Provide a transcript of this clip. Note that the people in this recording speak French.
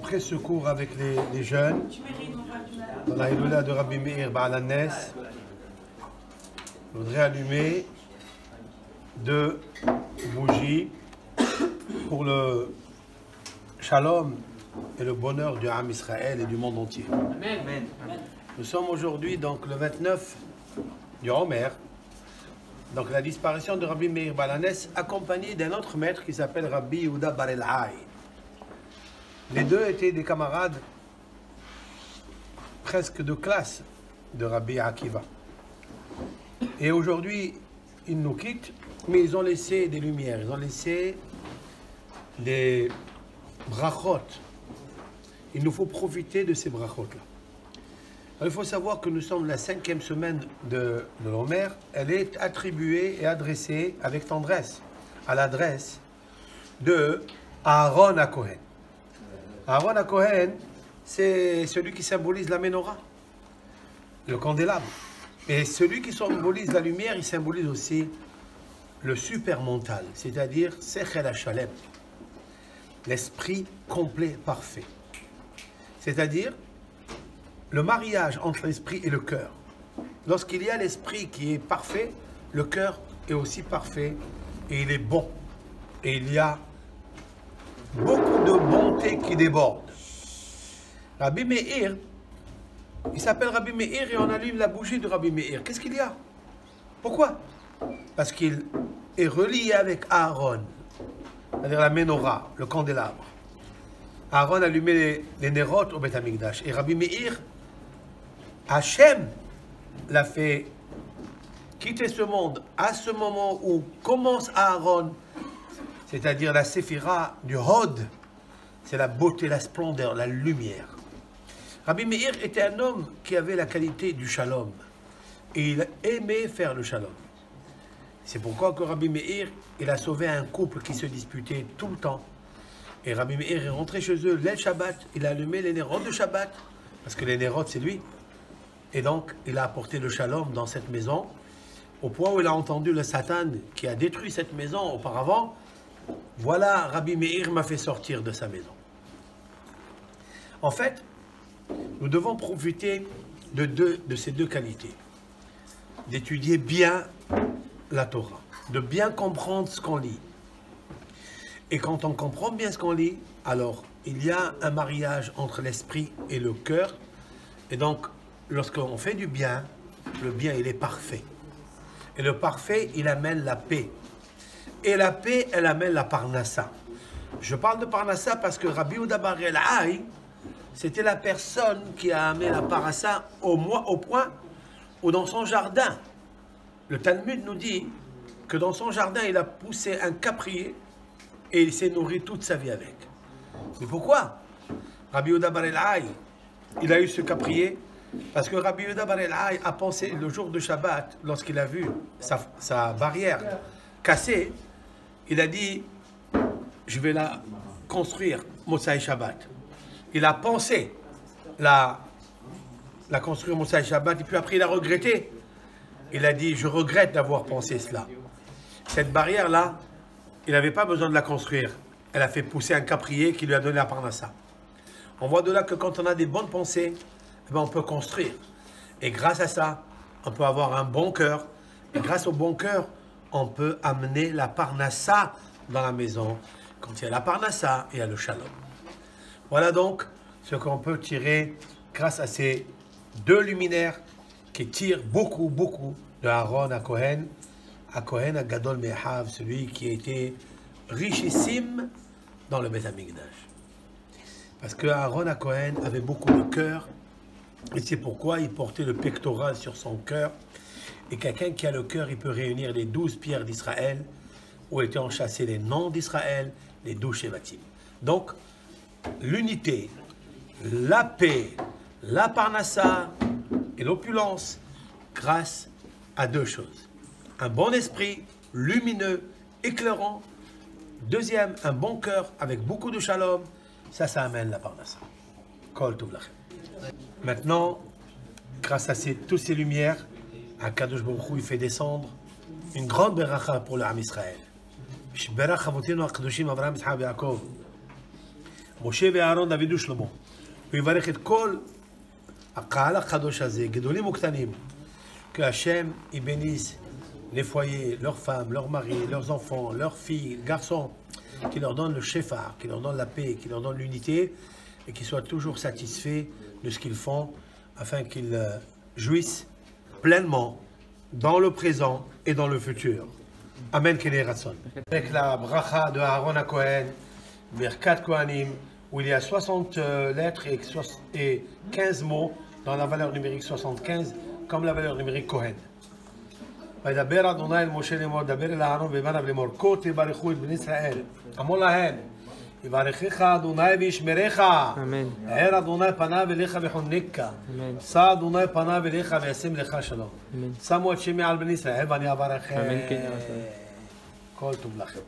après ce cours avec les jeunes, dans la Hiloula de Rabbi Meir Baal HaNes, je voudrais allumer 2 bougies pour le shalom et le bonheur du Ham Israël et du monde entier. Amen. Nous sommes aujourd'hui donc le 29 du Homer, donc la disparition de Rabbi Meir Baal HaNes, accompagné d'un autre maître qui s'appelle Rabbi Yehuda Bar El-Hay. Les deux étaient des camarades presque de classe de Rabbi Akiva. Et aujourd'hui, ils nous quittent, mais ils ont laissé des lumières, ils ont laissé des brachot. Il nous faut profiter de ces brachot-là. Il faut savoir que nous sommes la 5e semaine de l'Homer. Elle est attribuée et adressée avec tendresse à l'adresse de Aaron HaKohen. Aaron HaKohen, c'est celui qui symbolise la menorah, le candélabre. Et celui qui symbolise la lumière, il symbolise aussi le supermental, c'est-à-dire Sechel HaShalem, l'esprit complet, parfait. C'est-à-dire le mariage entre l'esprit et le cœur. Lorsqu'il y a l'esprit qui est parfait, le cœur est aussi parfait et il est bon. Et il y a beaucoup de bonté qui déborde. Rabbi Meir, il s'appelle Rabbi Meir et on allume la bougie de Rabbi Meir. Qu'est-ce qu'il y a? Pourquoi? Parce qu'il est relié avec Aaron, c'est-à-dire la menorah, le candélabre. Aaron allumait les nérotes au Beth Amikdash. Et Rabbi Meir, Hachem l'a fait quitter ce monde à ce moment où commence Aaron, c'est-à-dire la séphira du Hod, c'est la beauté, la splendeur, la lumière. Rabbi Meir était un homme qui avait la qualité du shalom. Et il aimait faire le shalom. C'est pourquoi que Rabbi Meir, il a sauvé un couple qui se disputait tout le temps. Et Rabbi Meir est rentré chez eux, l'El Shabbat, il a allumé les nérotes de Shabbat, parce que les nérotes, c'est lui. Et donc, il a apporté le shalom dans cette maison, au point où il a entendu le Satan qui a détruit cette maison auparavant. Voilà, Rabbi Meir m'a fait sortir de sa maison. En fait, nous devons profiter de ces 2 qualités. D'étudier bien la Torah, de bien comprendre ce qu'on lit. Et quand on comprend bien ce qu'on lit, alors il y a un mariage entre l'esprit et le cœur. Et donc, lorsqu'on fait du bien, le bien, il est parfait. Et le parfait, il amène la paix. Et la paix, elle amène la parnassa. Je parle de parnassa parce que Rabbi Yehuda Bar El-Hay, c'était la personne qui a amené la parnassa au point où dans son jardin, le Talmud nous dit que dans son jardin, il a poussé un caprier et il s'est nourri toute sa vie avec. Mais pourquoi? Rabbi Yehuda Bar El-Hay, il a eu ce caprier parce que Rabbi Yehuda Bar El-Hay a pensé le jour de Shabbat, lorsqu'il a vu sa barrière cassée, il a dit, je vais la construire, Motsai Shabbat. Il a pensé la construire Motsai Shabbat, et puis après il a regretté. Il a dit, je regrette d'avoir pensé cela. Cette barrière-là, il n'avait pas besoin de la construire. Elle a fait pousser un caprier qui lui a donné la parnassa. On voit de là que quand on a des bonnes pensées, eh bien on peut construire. Et grâce à ça, on peut avoir un bon cœur. Et grâce au bon cœur, on peut amener la parnassa dans la maison. Quand il y a la parnassa, il y a le shalom. Voilà donc ce qu'on peut tirer grâce à ces 2 luminaires qui tirent beaucoup de Aaron HaKohen. HaKohen HaGadol Me'ahav, celui qui a été richissime dans le Beth Amikdash. Parce que Aaron HaKohen avait beaucoup de cœur, et c'est pourquoi il portait le pectoral sur son cœur. Et quelqu'un qui a le cœur, il peut réunir les 12 pierres d'Israël, où étaient enchâssés les noms d'Israël, les 12 Shevatim. Donc, l'unité, la paix, la parnassa et l'opulence, grâce à 2 choses. Un bon esprit, lumineux, éclairant. Deuxième, un bon cœur avec beaucoup de shalom. Ça amène la parnassa. Kol tov lachem. Maintenant, grâce à toutes ces lumières, Akadosh Baruch Hu, il fait descendre une grande beracha pour le Ham Israël. Berach Avotenu HaKadoshim Avraham, Yitzhak, Yaakov. משה ואהרון, דוד ושלמה. הוא יברך את כל הקהל הקדוש הזה, גדולים וקטנים, que Hachem y bénisse les foyers, leurs femmes, leurs maris, leurs enfants, leurs filles, garçons, qui leur donne le shefar, qui leur donne la paix, qui leur donne l'unité, et qu'ils soient toujours satisfaits de ce qu'ils font, afin qu'ils jouissent pleinement dans le présent et dans le futur. Amen, Kene Ratson. Avec la bracha de Aaron à Cohen, Birkat Kohanim, où il y a 60 lettres et 15 mots dans la valeur numérique 75, comme la valeur numérique Kohen. וידבר אדוני אל משה לאמור, דבר אל אהרון ובניו לאמור, כה תברכו את בני ישראל, אמור להם, יברכך אדוני וישמרך, האר אדוני פניו אליך וחונקה, שא אדוני פניו אליך וישם לך שלום. שמו את שמי על בני ישראל ואני אברכם. כל טוב לכם.